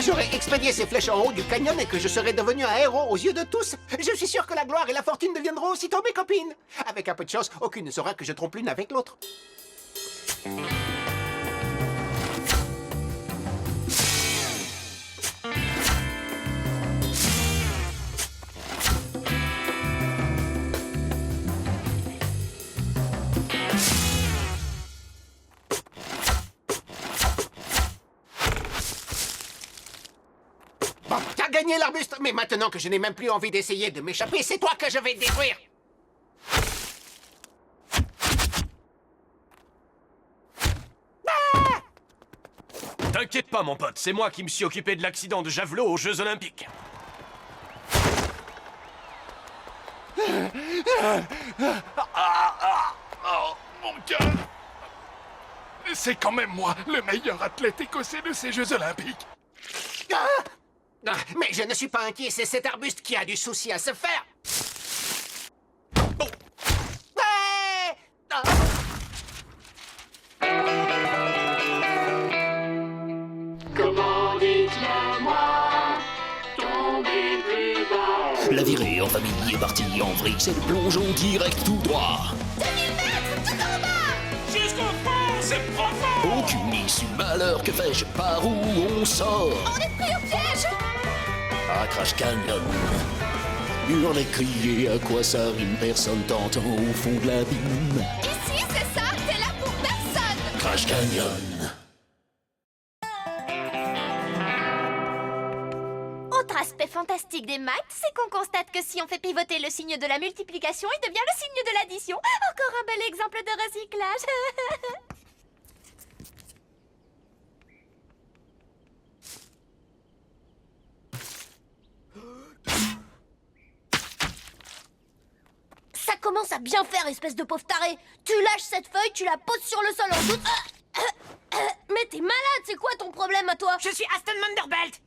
que j'aurais expédié ces flèches en haut du canyon et que je serais devenu un héros aux yeux de tous. Je suis sûr que la gloire et la fortune deviendront aussitôt mes copines. Avec un peu de chance, aucune ne saura que je trompe l'une avec l'autre. Bon, t'as gagné l'arbuste, mais maintenant que je n'ai même plus envie d'essayer de m'échapper, c'est toi que je vais détruire. T'inquiète pas, mon pote, c'est moi qui me suis occupé de l'accident de javelot aux Jeux Olympiques. Oh, mon cœur! C'est quand même moi, le meilleur athlète écossais de ces Jeux Olympiques. Mais je ne suis pas inquiet, c'est cet arbuste qui a du souci à se faire. Oh. Ouais. Ah. Comment dites-le-moi, tomber plus bas. La virée en famille est partie en vrille, c'est le plongeon direct tout droit. 2000 mètres, tout en bas. Jusqu'au fond, c'est profond! Aucune issue, malheur, que fais-je, par où on sort? On est pris au piège. À Crash Canyon. Hurler, crier, à quoi ça rime, personne t'entend au fond de l'abîme. Ici, c'est ça, t'es là pour personne. Crash Canyon. Autre aspect fantastique des maths, c'est qu'on constate que si on fait pivoter le signe de la multiplication, il devient le signe de l'addition. Encore un bel exemple de recyclage. Ça commence à bien faire, espèce de pauvre taré. Tu lâches cette feuille, tu la poses sur le sol en doute. Mais t'es malade, c'est quoi ton problème à toi? Je suis Aston Manderbelt.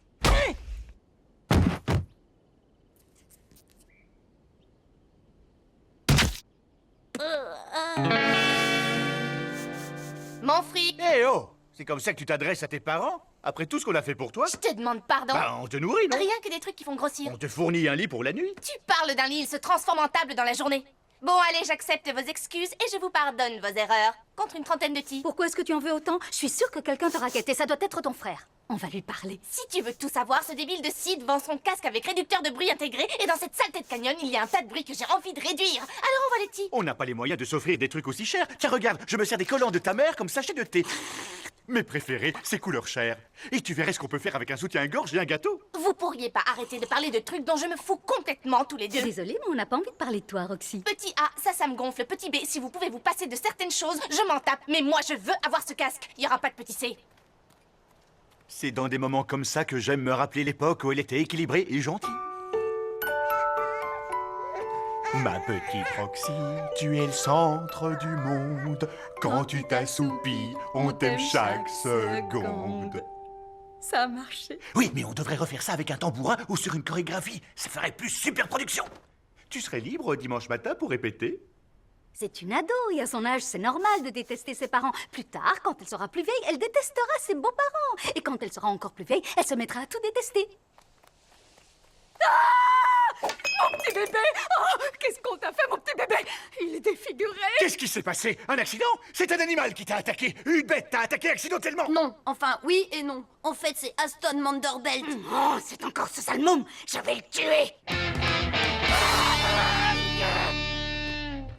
Mon fric, Eh oh! C'est comme ça que tu t'adresses à tes parents? Après tout ce qu'on a fait pour toi? je te demande pardon. Bah, on te nourrit, non? Rien que des trucs qui font grossir. On te fournit un lit pour la nuit? Tu parles d'un lit, il se transforme en table dans la journée. Bon, allez, j'accepte vos excuses et je vous pardonne vos erreurs. Contre une trentaine de tirs. Pourquoi est-ce que tu en veux autant? Je suis sûre que quelqu'un t'a raquetté, ça doit être ton frère. On va lui parler. Si tu veux tout savoir, ce débile de Sid vend son casque avec réducteur de bruit intégré et dans cette saleté de canyon, il y a un tas de bruit que j'ai envie de réduire. Alors on va les petits. On n'a pas les moyens de s'offrir des trucs aussi chers. Tiens, regarde, je me sers des collants de ta mère comme sachet de thé. Mes préférés, c'est couleur chair. Et tu verrais ce qu'on peut faire avec un soutien-gorge et un gâteau. Vous pourriez pas arrêter de parler de trucs dont je me fous complètement tous les deux. Désolée, mais on n'a pas envie de parler de toi, Roxy. Petit A, ça me gonfle. Petit B, si vous pouvez vous passer de certaines choses, je m'en tape. Mais moi, je veux avoir ce casque. Il y aura pas de petit C. C'est dans des moments comme ça que j'aime me rappeler l'époque où elle était équilibrée et gentille. Ma petite Roxy, tu es le centre du monde. Quand tu t'assoupis, on t'aime chaque seconde. Ça a marché. Oui, mais on devrait refaire ça avec un tambourin ou sur une chorégraphie. Ça ferait plus super production. Tu serais libre dimanche matin pour répéter? C'est une ado et à son âge, c'est normal de détester ses parents. Plus tard, quand elle sera plus vieille, elle détestera ses beaux-parents. Et quand elle sera encore plus vieille, elle se mettra à tout détester. Ah! Mon petit bébé! Oh, qu'est-ce qu'on t'a fait, mon petit bébé? Il est défiguré! Qu'est-ce qui s'est passé? Un accident? C'est un animal qui t'a attaqué. Une bête t'a attaqué accidentellement. Non, enfin, oui et non. En fait, c'est Aston Manderbelt. Oh, c'est encore ce sale môme! Je vais le tuer!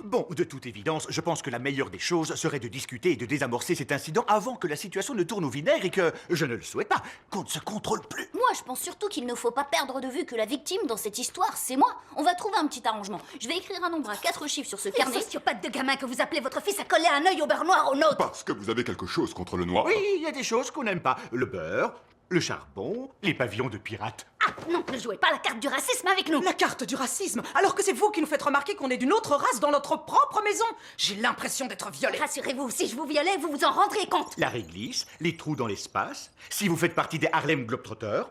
Bon, de toute évidence, je pense que la meilleure des choses serait de discuter et de désamorcer cet incident avant que la situation ne tourne au vinaigre et que, je ne le souhaite pas, qu'on ne se contrôle plus. Moi, je pense surtout qu'il ne faut pas perdre de vue que la victime dans cette histoire, c'est moi. On va trouver un petit arrangement. Je vais écrire un nombre à 4 chiffres sur ce Le carnet. sociopathe de gamin que vous appelez votre fils a collé un œil au beurre noir au nôtre! Parce que vous avez quelque chose contre le noir. Oui, il y a des choses qu'on n'aime pas. Le beurre, le charbon, les pavillons de pirates. Ah, non, ne jouez pas la carte du racisme avec nous! La carte du racisme, alors que c'est vous qui nous faites remarquer qu'on est d'une autre race dans notre propre maison. J'ai l'impression d'être violée. Rassurez-vous, si je vous violais, vous vous en rendriez compte! La réglisse, les trous dans l'espace, si vous faites partie des Harlem Globetrotters.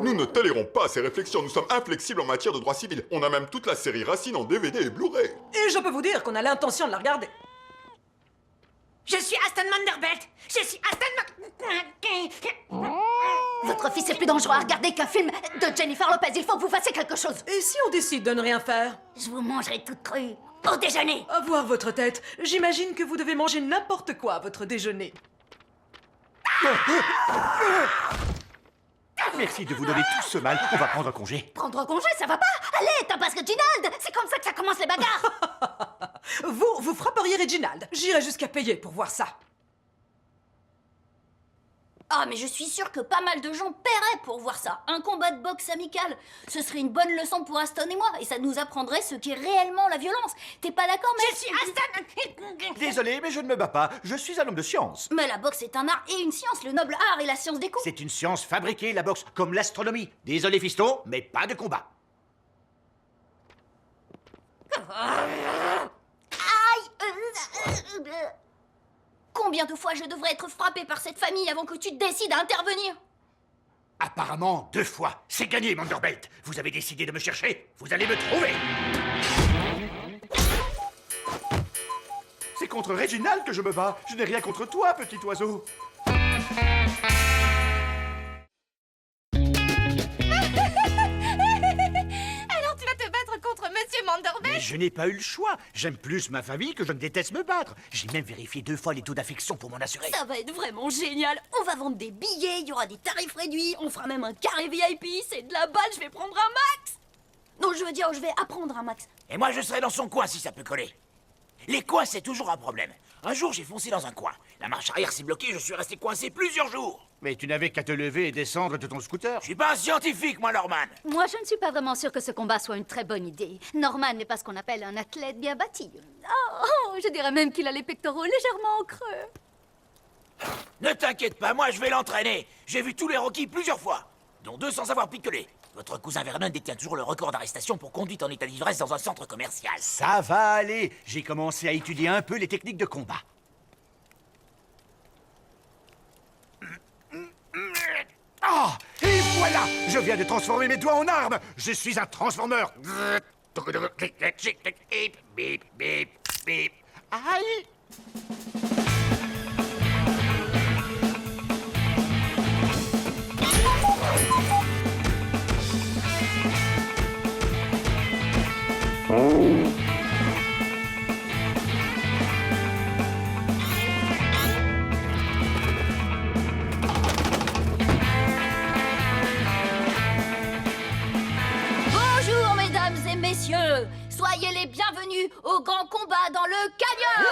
Nous ne tolérons pas ces réflexions, nous sommes inflexibles en matière de droit civil. On a même toute la série Racine en DVD et Blu-ray. Et je peux vous dire qu'on a l'intention de la regarder. Je suis Aston Manderbelt. Je suis Aston c'est plus dangereux à regarder qu'un film de Jennifer Lopez. Il faut que vous fassiez quelque chose. Et si on décide de ne rien faire? Je vous mangerai toute crue au déjeuner. À voir votre tête, j'imagine que vous devez manger n'importe quoi à votre déjeuner. Merci de vous donner tout ce mal. On va prendre congé. Prendre congé, ça va pas. Allez, t'as parce que Reginald, c'est comme ça que ça commence les bagarres. Vous frapperiez Reginald. J'irai jusqu'à payer pour voir ça. Ah, mais je suis sûre que pas mal de gens paieraient pour voir ça. Un combat de boxe amical. Ce serait une bonne leçon pour Aston et moi. Et ça nous apprendrait ce qu'est réellement la violence. T'es pas d'accord, mais... Je suis Aston. Désolé, mais je ne me bats pas. Je suis un homme de science. Mais la boxe est un art et une science. Le noble art et la science des coups. C'est une science fabriquée, la boxe, comme l'astronomie. Désolé, fiston, mais pas de combat. Combien de fois je devrais être frappée par cette famille avant que tu décides à intervenir? Apparemment, 2 fois. C'est gagné, Manderbelt. Vous avez décidé de me chercher. Vous allez me trouver. C'est contre Reginald que je me bats. Je n'ai rien contre toi, petit oiseau. Alors tu vas te battre contre Monsieur Manderbelt? Mais je n'ai pas eu le choix. J'aime plus ma famille que je ne déteste me battre. J'ai même vérifié 2 fois les taux d'affection pour m'en assurer. Ça va être vraiment génial. On va vendre des billets, il y aura des tarifs réduits, on fera même un carré VIP, c'est de la balle, je vais prendre un max. Non, je veux dire, je vais apprendre un max. Et moi, je serai dans son coin si ça peut coller. Les coins, c'est toujours un problème. Un jour, j'ai foncé dans un coin. La marche arrière s'est bloquée, je suis resté coincé plusieurs jours. Mais tu n'avais qu'à te lever et descendre de ton scooter. Je suis pas un scientifique, moi, Norman. Moi, je ne suis pas vraiment sûre que ce combat soit une très bonne idée. Norman n'est pas ce qu'on appelle un athlète bien bâti. Oh, je dirais même qu'il a les pectoraux légèrement en creux. Ne t'inquiète pas, moi, je vais l'entraîner. J'ai vu tous les Rocky plusieurs fois, dont 2 sans avoir picolé. Votre cousin Vernon détient toujours le record d'arrestation pour conduite en état d'ivresse dans un centre commercial. Ça va aller. J'ai commencé à étudier un peu les techniques de combat. Ah! Et voilà! Je viens de transformer mes doigts en armes! Je suis un transformeur! Aïe! Bonjour mesdames et messieurs, soyez les bienvenus au grand combat dans le canyon.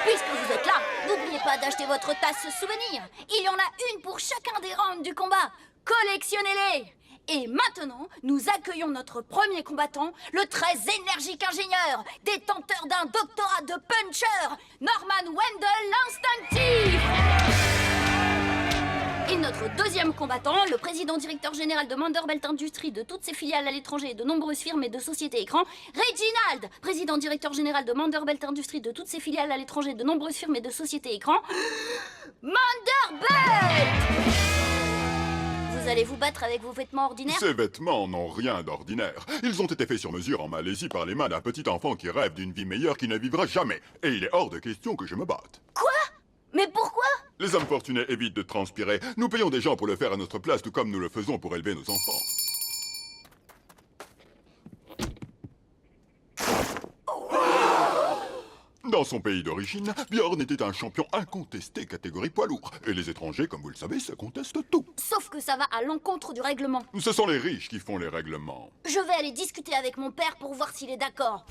Puisque vous êtes là, n'oubliez pas d'acheter votre tasse souvenir. Il y en a une pour chacun des rounds du combat. Collectionnez-les. Et maintenant, nous accueillons notre premier combattant, le très énergique ingénieur, détenteur d'un doctorat de puncher, Norman Wendell l'instinctif. Et notre deuxième combattant, le président directeur général de Manderbelt Industries, de toutes ses filiales à l'étranger, de nombreuses firmes et de sociétés écrans, Reginald, président directeur général de Manderbelt Industries, de toutes ses filiales à l'étranger, de nombreuses firmes et de sociétés écrans, Manderbelt. Vous allez vous battre avec vos vêtements ordinaires? Ces vêtements n'ont rien d'ordinaire. Ils ont été faits sur mesure en Malaisie par les mains d'un petit enfant qui rêve d'une vie meilleure qui ne vivra jamais. Et il est hors de question que je me batte. Quoi? Mais pourquoi? Les hommes fortunés évitent de transpirer. Nous payons des gens pour le faire à notre place, tout comme nous le faisons pour élever nos enfants. Dans son pays d'origine, Bjorn était un champion incontesté catégorie poids lourd. Et les étrangers, comme vous le savez, se contestent tout. Sauf que ça va à l'encontre du règlement. Ce sont les riches qui font les règlements. Je vais aller discuter avec mon père pour voir s'il est d'accord.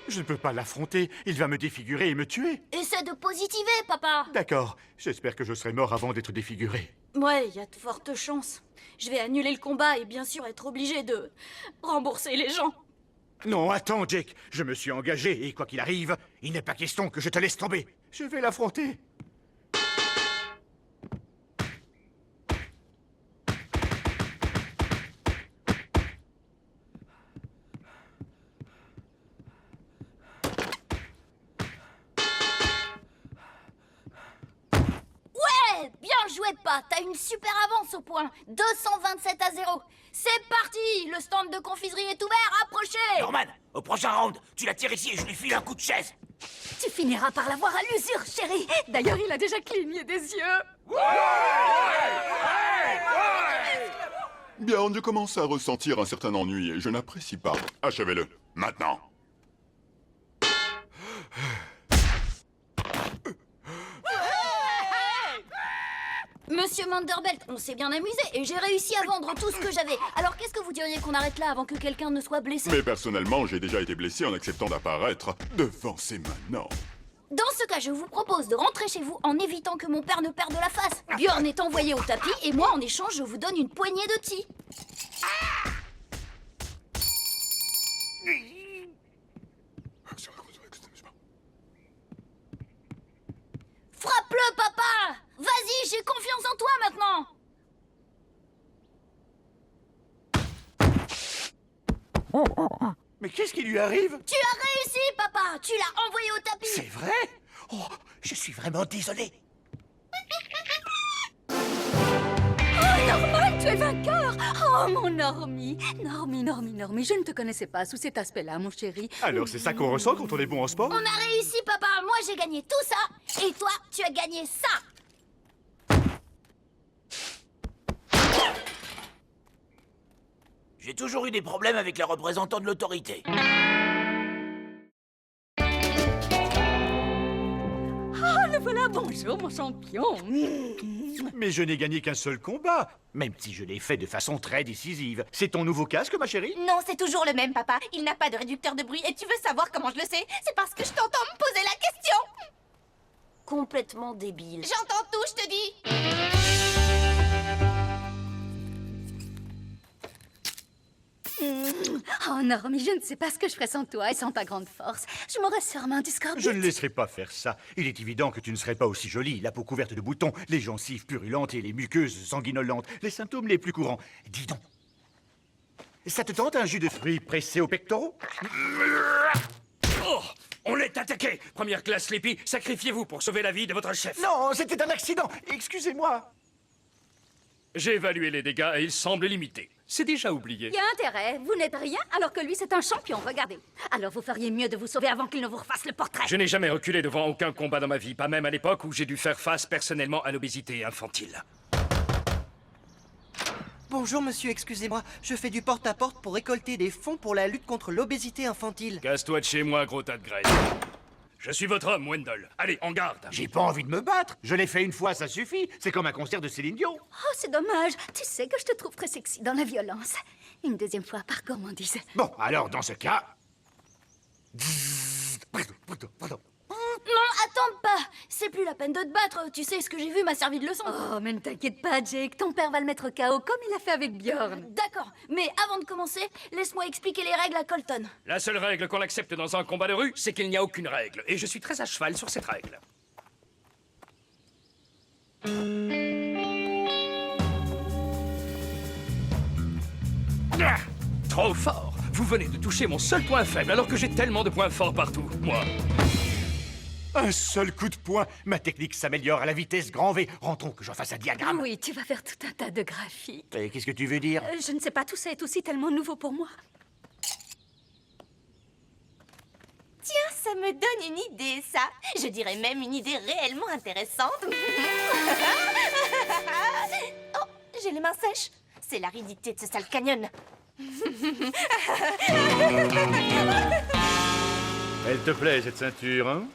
Je ne peux pas l'affronter. Il va me défigurer et me tuer. Essaie de positiver, papa. D'accord. J'espère que je serai mort avant d'être défiguré. Ouais, il y a de fortes chances. Je vais annuler le combat et bien sûr être obligé de rembourser les gens. Non, attends, Jake. Je me suis engagé et quoi qu'il arrive, il n'est pas question que je te laisse tomber. Je vais l'affronter. Ouais, bien joué, pas. T'as une super avance au point. 227-0. C'est parti. Le stand de confiserie est ouvert. Approchez. Norman, au prochain round, tu la tires ici et je lui file un coup de chaise. Tiens, Tu finiras par l'avoir à l'usure, chérie. D'ailleurs, il a déjà cligné des yeux. Bjorn, je commence à ressentir un certain ennui et je n'apprécie pas. Achevez-le, maintenant. Monsieur Manderbelt, on s'est bien amusé et j'ai réussi à vendre tout ce que j'avais. Alors qu'est-ce que vous diriez qu'on arrête là avant que quelqu'un ne soit blessé? Mais personnellement, j'ai déjà été blessé en acceptant d'apparaître devant ces manants. Dans ce cas, je vous propose de rentrer chez vous en évitant que mon père ne perde la face. Bjorn est envoyé au tapis et moi, en échange, je vous donne une poignée de tea. Frappe-le, papa! Vas-y, j'ai confiance en toi maintenant! Mais qu'est-ce qui lui arrive? Tu as réussi, papa! Tu l'as envoyé au tapis! C'est vrai? Oh, je suis vraiment désolé. Oh, Norman, tu es vainqueur. Oh, mon Normie. Normie, je ne te connaissais pas sous cet aspect-là, mon chéri. Alors c'est ça qu'on ressent quand on est bon en sport? On a réussi, papa! Moi, j'ai gagné tout ça! Et toi, tu as gagné ça! J'ai toujours eu des problèmes avec les représentants de l'autorité. Oh, le voilà, bonjour, mon champion. Mais je n'ai gagné qu'un seul combat, même si je l'ai fait de façon très décisive. C'est ton nouveau casque, ma chérie? Non, c'est toujours le même, papa. Il n'a pas de réducteur de bruit. Et tu veux savoir comment je le sais? C'est parce que je t'entends me poser la question. Complètement débile. J'entends tout, je te dis. Oh, Normie, je ne sais pas ce que je ferais sans toi et sans ta grande force. Je m'aurais sûrement discordé. Je ne laisserai pas faire ça. Il est évident que tu ne serais pas aussi jolie, la peau couverte de boutons, les gencives purulentes et les muqueuses sanguinolentes, les symptômes les plus courants. Dis donc, ça te tente un jus de fruits pressé aux pectoraux? Oh, on est attaqué. Première classe, Sleepy, sacrifiez-vous pour sauver la vie de votre chef. Non, c'était un accident. Excusez-moi. J'ai évalué les dégâts et ils semblent limités. C'est déjà oublié. Il y a intérêt. Vous n'êtes rien alors que lui, c'est un champion, regardez. Alors vous feriez mieux de vous sauver avant qu'il ne vous refasse le portrait. Je n'ai jamais reculé devant aucun combat dans ma vie, pas même à l'époque où j'ai dû faire face personnellement à l'obésité infantile. Bonjour monsieur, excusez-moi, je fais du porte-à-porte pour récolter des fonds pour la lutte contre l'obésité infantile. Casse-toi de chez moi, gros tas de graisse. Je suis votre homme, Wendell. Allez, en garde. J'ai pas envie de me battre. Je l'ai fait une fois, ça suffit. C'est comme un concert de Céline Dion. Oh, c'est dommage. Tu sais que je te trouve très sexy dans la violence. Une deuxième fois par gourmandise. Bon, alors dans ce cas... Non, attends pas! C'est plus la peine de te battre, tu sais, ce que j'ai vu m'a servi de leçon. Oh, mais ne t'inquiète pas, Jake, ton père va le mettre KO comme il a fait avec Bjorn. D'accord, mais avant de commencer, laisse-moi expliquer les règles à Colton. La seule règle qu'on accepte dans un combat de rue, c'est qu'il n'y a aucune règle. Et je suis très à cheval sur cette règle. Ah, trop fort! Vous venez de toucher mon seul point faible alors que j'ai tellement de points forts partout, moi. Un seul coup de poing. Ma technique s'améliore à la vitesse grand V. Rentrons que j'en fasse un diagramme. Oui, tu vas faire tout un tas de graphiques. Et qu'est-ce que tu veux dire? Je ne sais pas, tout ça est aussi tellement nouveau pour moi. Tiens, ça me donne une idée, ça. Je dirais même une idée réellement intéressante. Oh, j'ai les mains sèches. C'est l'aridité de ce sale canyon. Elle te plaît, cette ceinture, hein?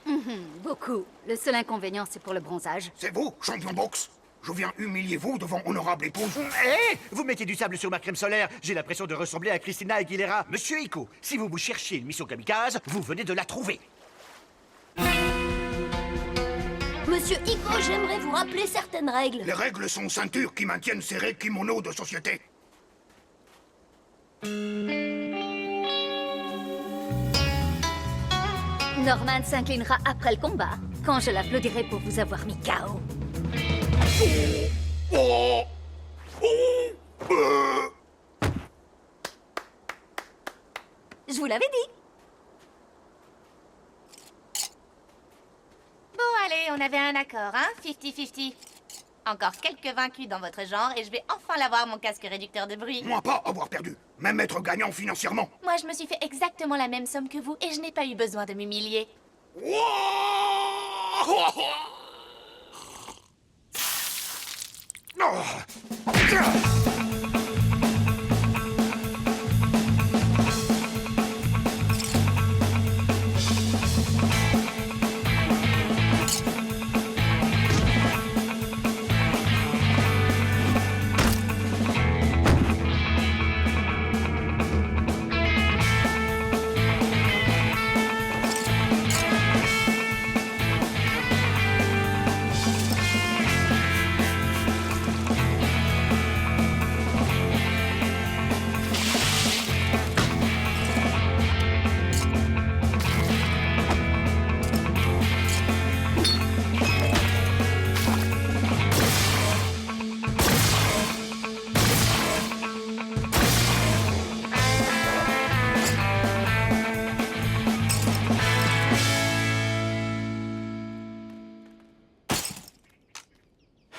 Beaucoup. Le seul inconvénient, c'est pour le bronzage. C'est vous, champion boxe. Je viens humilier vous devant honorable épouse. Hé! Vous mettez du sable sur ma crème solaire. J'ai l'impression de ressembler à Christina Aguilera. Monsieur Iko, si vous cherchiez une mission kamikaze, vous venez de la trouver. Monsieur Iko, j'aimerais vous rappeler certaines règles. Les règles sont ceintures qui maintiennent serrés kimono de société. Norman s'inclinera après le combat, quand je l'applaudirai pour vous avoir mis KO. Je vous l'avais dit. Bon, allez, on avait un accord, hein? 50-50. Encore quelques vaincus dans votre genre et je vais enfin l'avoir, mon casque réducteur de bruit. Moi pas avoir perdu, même être gagnant financièrement. Moi, je me suis fait exactement la même somme que vous et je n'ai pas eu besoin de m'humilier. Wow!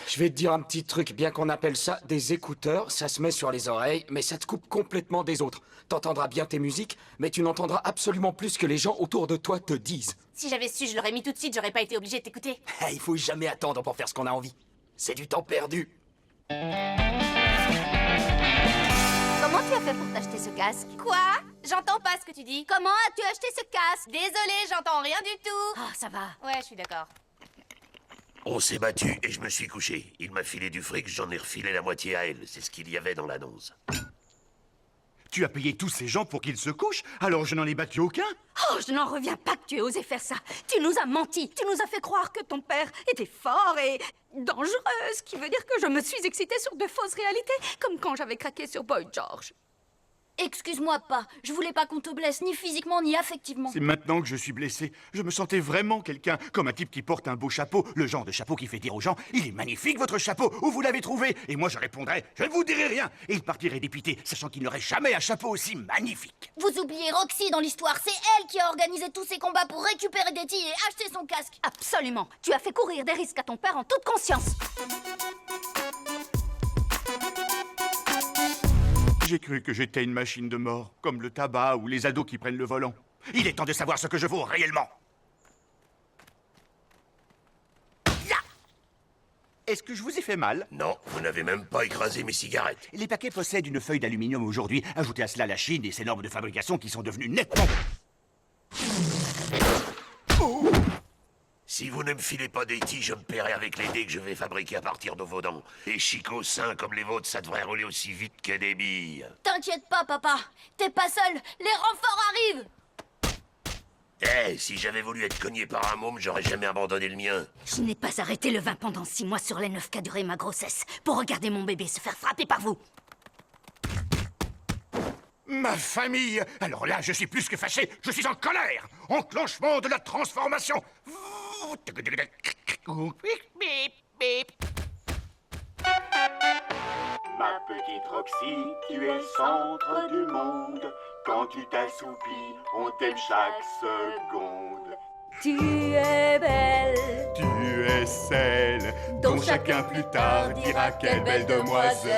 Je vais te dire un petit truc, bien qu'on appelle ça des écouteurs, ça se met sur les oreilles, mais ça te coupe complètement des autres. T'entendras bien tes musiques, mais tu n'entendras absolument plus ce que les gens autour de toi te disent. Si j'avais su, je l'aurais mis tout de suite, j'aurais pas été obligé de t'écouter. Il faut jamais attendre pour faire ce qu'on a envie. C'est du temps perdu. Comment tu as fait pour t'acheter ce casque? Quoi? J'entends pas ce que tu dis. Comment as-tu acheté ce casque? Désolée, j'entends rien du tout. Ah, ça va. Ouais, je suis d'accord. On s'est battu et je me suis couché. Il m'a filé du fric, j'en ai refilé la moitié à elle. C'est ce qu'il y avait dans l'annonce. Tu as payé tous ces gens pour qu'ils se couchent, alors je n'en ai battu aucun. Oh, je n'en reviens pas que tu aies osé faire ça. Tu nous as menti. Tu nous as fait croire que ton père était fort et dangereux, ce qui veut dire que je me suis excitée sur de fausses réalités, comme quand j'avais craqué sur Boy George. Excuse-moi pas, je voulais pas qu'on te blesse ni physiquement ni affectivement. C'est maintenant que je suis blessé. Je me sentais vraiment quelqu'un, comme un type qui porte un beau chapeau, le genre de chapeau qui fait dire aux gens « Il est magnifique votre chapeau, où vous l'avez trouvé ?» Et moi je répondrais « Je ne vous dirai rien !» Et il partirait dépité, sachant qu'il n'aurait jamais un chapeau aussi magnifique. Vous oubliez Roxy dans l'histoire, c'est elle qui a organisé tous ces combats pour récupérer Detty et acheter son casque. Absolument, tu as fait courir des risques à ton père en toute conscience. J'ai cru que j'étais une machine de mort, comme le tabac ou les ados qui prennent le volant. Il est temps de savoir ce que je vaux réellement. Est-ce que je vous ai fait mal? Non, vous n'avez même pas écrasé mes cigarettes. Les paquets possèdent une feuille d'aluminium aujourd'hui. Ajoutez à cela la Chine et ses normes de fabrication qui sont devenues nettement... Si vous ne me filez pas des tiges, je me paierai avec les dés que je vais fabriquer à partir de vos dents. Et chicots sains comme les vôtres, ça devrait rouler aussi vite que des billes. T'inquiète pas, papa. T'es pas seul. Les renforts arrivent. Si j'avais voulu être cogné par un môme, j'aurais jamais abandonné le mien. Je n'ai pas arrêté le vin pendant 6 mois sur les 9 qu'a duré ma grossesse pour regarder mon bébé se faire frapper par vous. Ma famille! Alors là, je suis plus que fâché, je suis en colère! Enclenchement de la transformation! Ma petite Roxy, tu es le centre du monde. Quand tu t'assoupis, on t'aime chaque seconde. Tu es belle. Tu es celle dont chacun plus tard dira quelle belle demoiselle.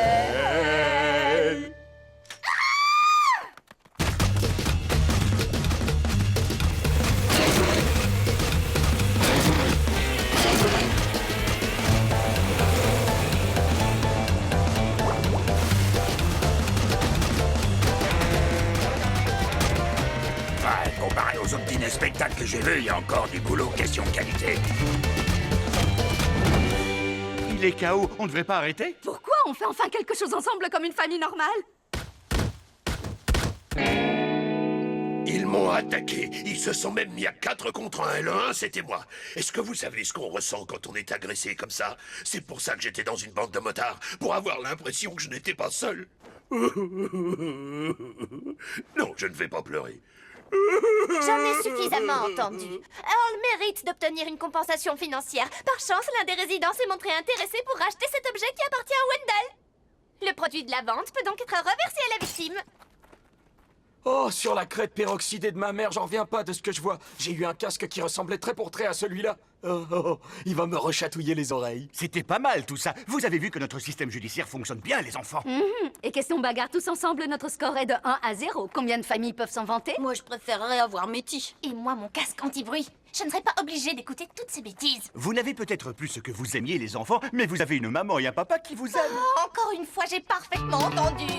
Comparé aux autres dîners spectacles que j'ai vus, il y a encore du boulot question qualité. Il est KO, on ne devrait pas arrêter? Pourquoi on fait enfin quelque chose ensemble comme une famille normale? Ils m'ont attaqué. Ils se sont même mis à 4 contre 1 et le 1, c'était moi. Est-ce que vous savez ce qu'on ressent quand on est agressé comme ça? C'est pour ça que j'étais dans une bande de motards, pour avoir l'impression que je n'étais pas seul. Non, je ne vais pas pleurer. J'en ai suffisamment entendu. Earl mérite d'obtenir une compensation financière. Par chance, l'un des résidents s'est montré intéressé pour racheter cet objet qui appartient à Wendell. Le produit de la vente peut donc être reversé à la victime. Oh, sur la crête peroxydée de ma mère, j'en reviens pas de ce que je vois. J'ai eu un casque qui ressemblait trait pour trait à celui-là. Oh, il va me rechatouiller les oreilles. C'était pas mal tout ça. Vous avez vu que notre système judiciaire fonctionne bien, les enfants. Et question bagarre tous ensemble, notre score est de 1 à 0. Combien de familles peuvent s'en vanter? Moi, je préférerais avoir Métis. Et moi, mon casque anti-bruit. Je ne serais pas obligée d'écouter toutes ces bêtises. Vous n'avez peut-être plus ce que vous aimiez, les enfants, mais vous avez une maman et un papa qui vous aiment. Oh, encore une fois, j'ai parfaitement entendu.